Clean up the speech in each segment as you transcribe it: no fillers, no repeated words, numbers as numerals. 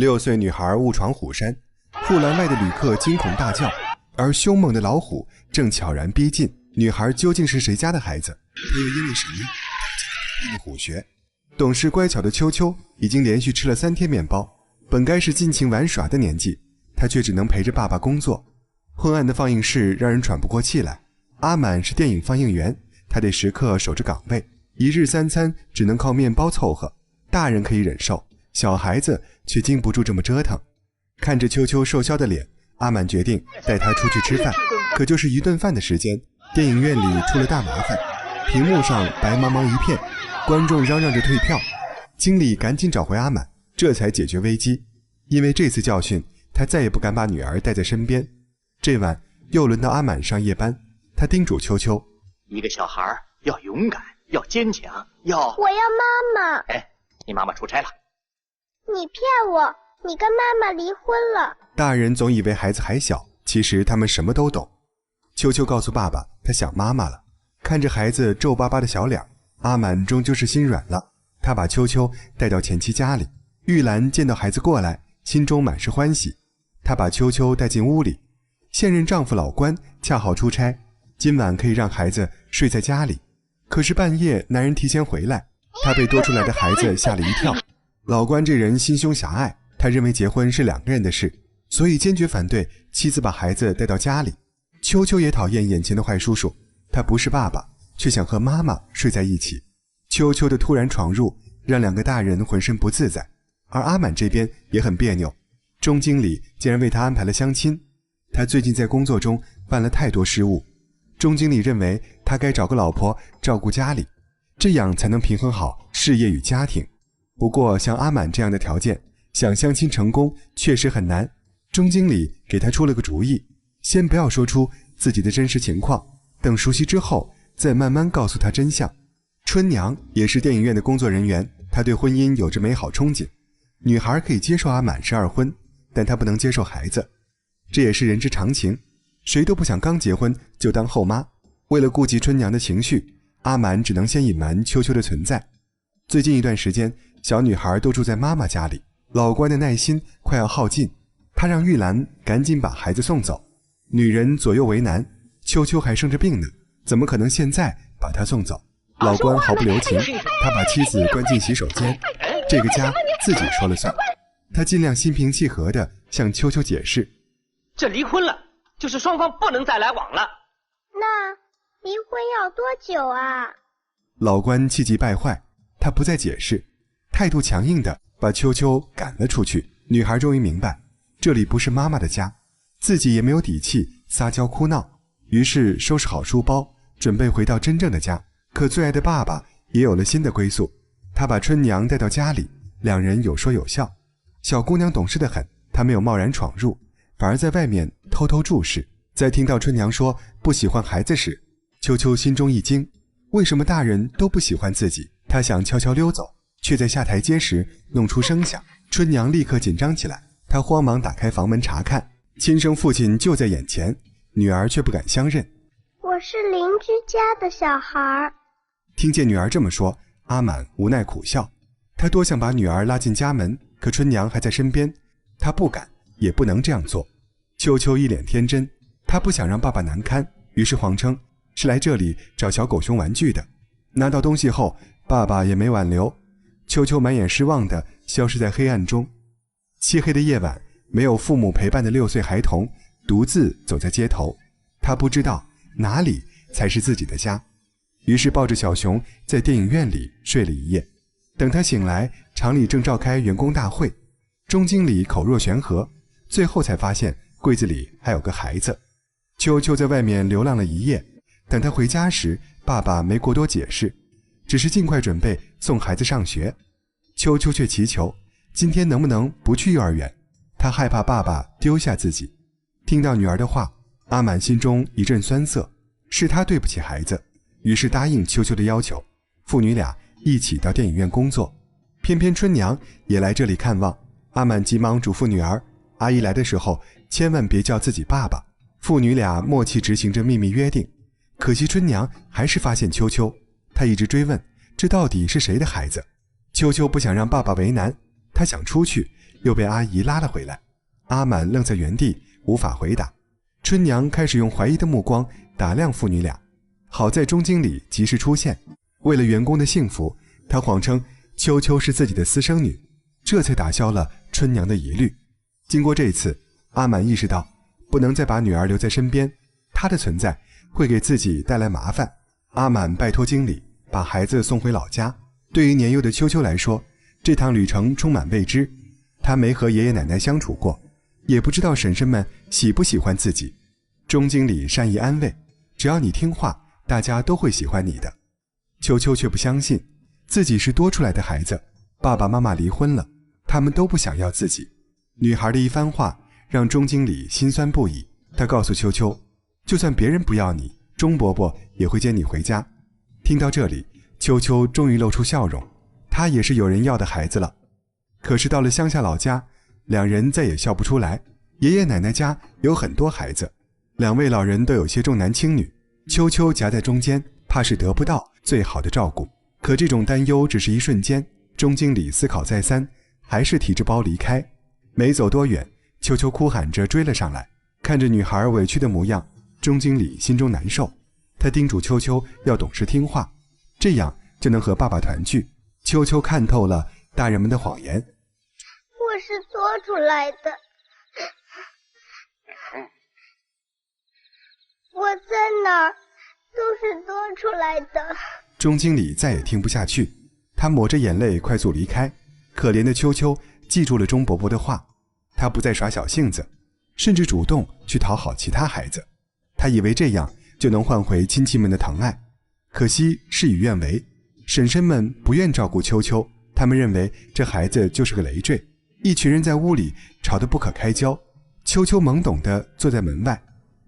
6岁女孩误闯虎山，护栏外的旅客惊恐大叫，而凶猛的老虎正悄然逼近。女孩究竟是谁家的孩子？她又因为什么进了虎穴？懂事乖巧的秋秋已经连续吃了3天面包，本该是尽情玩耍的年纪，她却只能陪着爸爸工作。昏暗的放映室让人喘不过气来。阿满是电影放映员，他得时刻守着岗位，1日3餐只能靠面包凑合。大人可以忍受，小孩子却经不住这么折腾。看着秋秋瘦削的脸，阿满决定带他出去吃饭。可就是一顿饭的时间，电影院里出了大麻烦，屏幕上白茫茫一片，观众嚷嚷着退票。经理赶紧找回阿满，这才解决危机。因为这次教训，他再也不敢把女儿带在身边。这晚又轮到阿满上夜班，他叮嘱秋秋，一个小孩要勇敢，要坚强，我要妈妈。哎，你妈妈出差了。你骗我，你跟妈妈离婚了。大人总以为孩子还小，其实他们什么都懂。秋秋告诉爸爸，他想妈妈了。看着孩子皱巴巴的小脸，阿满终究是心软了。他把秋秋带到前妻家里，玉兰见到孩子过来，心中满是欢喜。他把秋秋带进屋里，现任丈夫老关恰好出差，今晚可以让孩子睡在家里。可是半夜男人提前回来，他被多出来的孩子吓了一跳。老关这人心胸狭隘，他认为结婚是2个人的事，所以坚决反对妻子把孩子带到家里。秋秋也讨厌眼前的坏叔叔，他不是爸爸，却想和妈妈睡在一起。秋秋的突然闯入让2个大人浑身不自在，而阿满这边也很别扭。钟经理竟然为他安排了相亲，他最近在工作中犯了太多失误，钟经理认为他该找个老婆照顾家里，这样才能平衡好事业与家庭。不过像阿满这样的条件，想相亲成功确实很难。钟经理给他出了个主意，先不要说出自己的真实情况，等熟悉之后再慢慢告诉他真相。春娘也是电影院的工作人员，她对婚姻有着美好憧憬。女孩可以接受阿满是2婚，但她不能接受孩子，这也是人之常情，谁都不想刚结婚就当后妈。为了顾及春娘的情绪，阿满只能先隐瞒秋秋的存在。最近一段时间，小女孩都住在妈妈家里，老关的耐心快要耗尽，他让玉兰赶紧把孩子送走。女人左右为难，秋秋还生着病呢，怎么可能现在把她送走？老关毫不留情，他把妻子关进洗手间，这个家自己说了算。他尽量心平气和地向秋秋解释，这离婚了，就是双方不能再来往了。那离婚要多久啊？老关气急败坏，他不再解释，态度强硬地把秋秋赶了出去。女孩终于明白，这里不是妈妈的家，自己也没有底气撒娇哭闹，于是收拾好书包，准备回到真正的家。可最爱的爸爸也有了新的归宿，他把春娘带到家里，2人有说有笑。小姑娘懂事得很，她没有贸然闯入，反而在外面偷偷注视。在听到春娘说不喜欢孩子时，秋秋心中一惊，为什么大人都不喜欢自己？她想悄悄溜走，却在下台阶时弄出声响。春娘立刻紧张起来，她慌忙打开房门查看，亲生父亲就在眼前，女儿却不敢相认。我是邻居家的小孩。听见女儿这么说，阿满无奈苦笑，他多想把女儿拉进家门，可春娘还在身边，他不敢也不能这样做。秋秋一脸天真，他不想让爸爸难堪，于是谎称是来这里找小狗熊玩具的。拿到东西后，爸爸也没挽留，秋秋满眼失望地消失在黑暗中。漆黑的夜晚，没有父母陪伴的6岁孩童独自走在街头，他不知道哪里才是自己的家，于是抱着小熊在电影院里睡了一夜。等他醒来，厂里正召开员工大会，钟经理口若悬河，最后才发现柜子里还有个孩子。秋秋在外面流浪了一夜，等他回家时，爸爸没过多解释，只是尽快准备送孩子上学。秋秋却祈求今天能不能不去幼儿园，他害怕爸爸丢下自己。听到女儿的话，阿满心中一阵酸涩，是他对不起孩子，于是答应秋秋的要求，父女俩一起到电影院工作。偏偏春娘也来这里看望，阿满急忙嘱咐女儿，阿姨来的时候千万别叫自己爸爸。父女俩默契执行着秘密约定。可惜春娘还是发现秋秋，她一直追问这到底是谁的孩子。秋秋不想让爸爸为难，她想出去，又被阿姨拉了回来。阿满愣在原地，无法回答。春娘开始用怀疑的目光打量父女俩。好在钟经理及时出现，为了员工的幸福，他谎称秋秋是自己的私生女，这才打消了春娘的疑虑。经过这次，阿满意识到不能再把女儿留在身边，她的存在会给自己带来麻烦。阿满拜托经理把孩子送回老家。对于年幼的秋秋来说，这趟旅程充满未知，她没和爷爷奶奶相处过，也不知道婶婶们喜不喜欢自己。钟经理善意安慰，只要你听话，大家都会喜欢你的。秋秋却不相信自己是多出来的孩子，爸爸妈妈离婚了，他们都不想要自己。女孩的一番话让钟经理心酸不已，他告诉秋秋，就算别人不要你，钟伯伯也会接你回家。听到这里，秋秋终于露出笑容，她也是有人要的孩子了。可是到了乡下老家，两人再也笑不出来。爷爷奶奶家有很多孩子，两位老人都有些重男轻女，秋秋夹在中间，怕是得不到最好的照顾。可这种担忧只是一瞬间，钟经理思考再三，还是提着包离开。没走多远，秋秋哭喊着追了上来。看着女孩委屈的模样，钟经理心中难受。他叮嘱秋秋要懂事听话，这样就能和爸爸团聚。秋秋看透了大人们的谎言，我是多出来的，我在哪儿都是多出来的。钟经理再也听不下去，他抹着眼泪快速离开。可怜的秋秋记住了钟伯伯的话，他不再耍小性子，甚至主动去讨好其他孩子。他以为这样就能换回亲戚们的疼爱，可惜事与愿违。婶婶们不愿照顾秋秋，他们认为这孩子就是个累赘。一群人在屋里吵得不可开交，秋秋懵懂地坐在门外，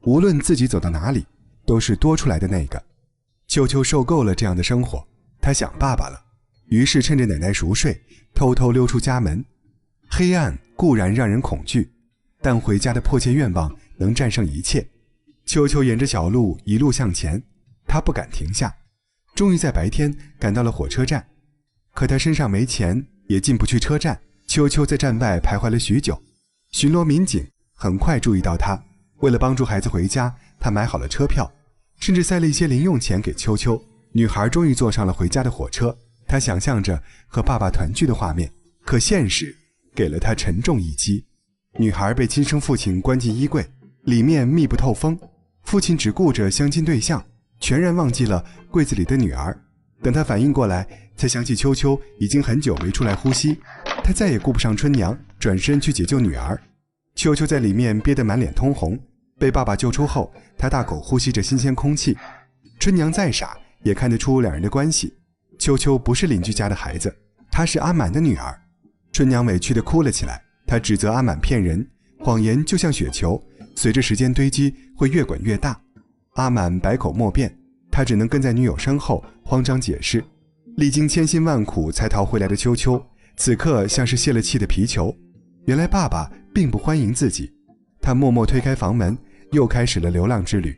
无论自己走到哪里，都是多出来的那个。秋秋受够了这样的生活，她想爸爸了，于是趁着奶奶熟睡，偷偷溜出家门。黑暗固然让人恐惧，但回家的迫切愿望能战胜一切。秋秋沿着小路一路向前，她不敢停下。终于在白天赶到了火车站，可她身上没钱，也进不去车站。秋秋在站外徘徊了许久，巡逻民警很快注意到她。为了帮助孩子回家，他买好了车票，甚至塞了一些零用钱给秋秋。女孩终于坐上了回家的火车，她想象着和爸爸团聚的画面，可现实给了她沉重一击。女孩被亲生父亲关进衣柜，里面密不透风，父亲只顾着相亲对象，全然忘记了柜子里的女儿。等他反应过来，才想起秋秋已经很久没出来呼吸，他再也顾不上春娘，转身去解救女儿。秋秋在里面憋得满脸通红，被爸爸救出后，他大口呼吸着新鲜空气。春娘再傻也看得出两人的关系，秋秋不是邻居家的孩子，她是阿满的女儿。春娘委屈地哭了起来，她指责阿满骗人，谎言就像雪球，随着时间堆积会越滚越大。阿满百口莫辩，他只能跟在女友身后慌张解释。历经千辛万苦才逃回来的秋秋，此刻像是泄了气的皮球。原来爸爸并不欢迎自己，他默默推开房门，又开始了流浪之旅。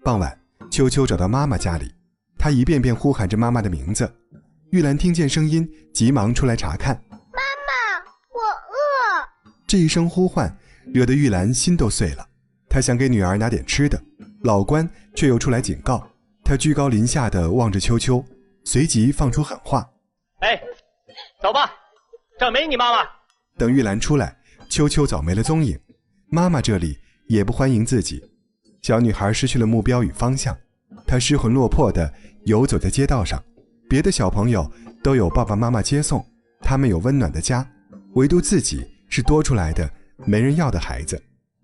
傍晚，秋秋找到妈妈家里，她一遍遍呼喊着妈妈的名字。玉兰听见声音，急忙出来查看。妈妈，我饿。这一声呼唤惹得玉兰心都碎了，她想给女儿拿点吃的，老关却又出来警告。他居高临下地望着秋秋，随即放出狠话：哎，走吧，这没你妈妈。等玉兰出来，秋秋早没了踪影，妈妈这里也不欢迎自己。小女孩失去了目标与方向，她失魂落魄地游走在街道上。别的小朋友都有爸爸妈妈接送，他们有温暖的家，唯独自己是多出来的没人要的孩子。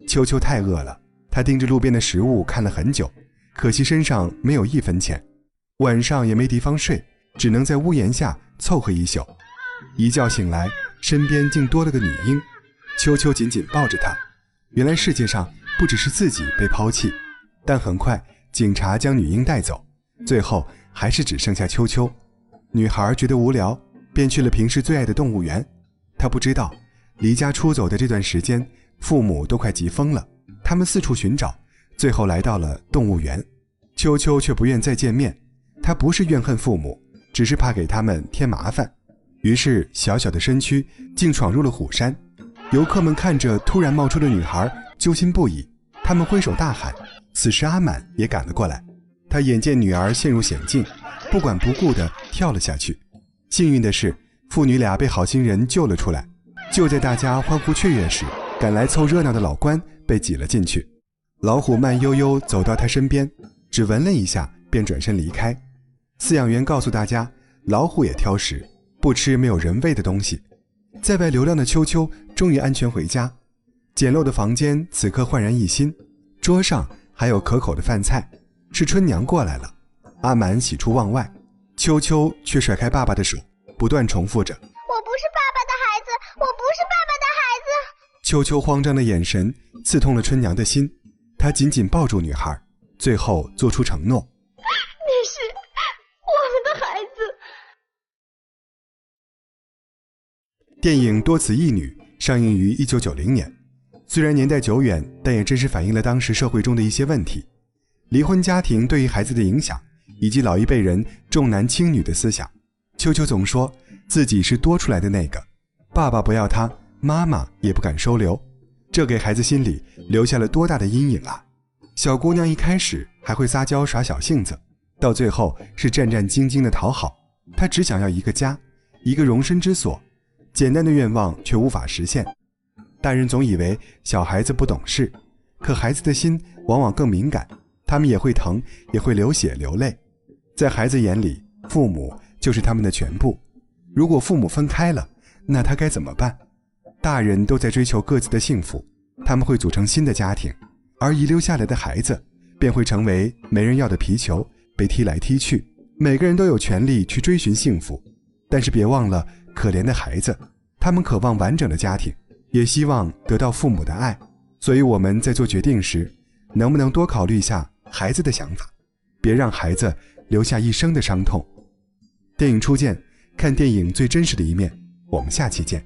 秋秋太饿了，她盯着路边的食物看了很久，可惜身上没有1分钱，晚上也没地方睡，只能在屋檐下凑合一宿。一觉醒来，身边竟多了个女婴。秋秋紧紧抱着她，原来世界上不只是自己被抛弃。但很快警察将女婴带走，最后还是只剩下秋秋。女孩觉得无聊，便去了平时最爱的动物园。她不知道离家出走的这段时间，父母都快急疯了，他们四处寻找，最后来到了动物园。秋秋却不愿再见面，她不是怨恨父母，只是怕给他们添麻烦。于是小小的身躯竟闯入了虎山。游客们看着突然冒出的女孩，揪心不已，他们挥手大喊。此时阿满也赶了过来，他眼见女儿陷入险境，不管不顾地跳了下去。幸运的是，父女俩被好心人救了出来。就在大家欢呼雀跃时，赶来凑热闹的老关被挤了进去。老虎慢悠悠走到他身边，只闻了一下便转身离开。饲养员告诉大家，老虎也挑食，不吃没有人味的东西。在外流浪的秋秋终于安全回家，简陋的房间此刻焕然一新，桌上还有可口的饭菜，是春娘过来了。阿满喜出望外，秋秋却甩开爸爸的手，不断重复着：我不是爸爸的孩子，我不是爸爸的孩子。秋秋慌张的眼神刺痛了春娘的心，她紧紧抱住女孩，最后做出承诺：你是我们的孩子。电影《多子一女》上映于1990年，虽然年代久远，但也真实反映了当时社会中的一些问题，离婚家庭对于孩子的影响，以及老一辈人重男轻女的思想。秋秋总说自己是多出来的那个，爸爸不要他，妈妈也不敢收留，这给孩子心里留下了多大的阴影啊！小姑娘一开始还会撒娇耍小性子，到最后是战战兢兢的讨好。她只想要一个家，一个容身之所，简单的愿望却无法实现。大人总以为小孩子不懂事，可孩子的心往往更敏感，他们也会疼，也会流血流泪。在孩子眼里，父母就是他们的全部。如果父母分开了，那他该怎么办？大人都在追求各自的幸福，他们会组成新的家庭，而遗留下来的孩子便会成为没人要的皮球，被踢来踢去。每个人都有权利去追寻幸福，但是别忘了可怜的孩子，他们渴望完整的家庭，也希望得到父母的爱。所以我们在做决定时，能不能多考虑一下孩子的想法，别让孩子留下一生的伤痛。电影初见，看电影最真实的一面，我们下期见。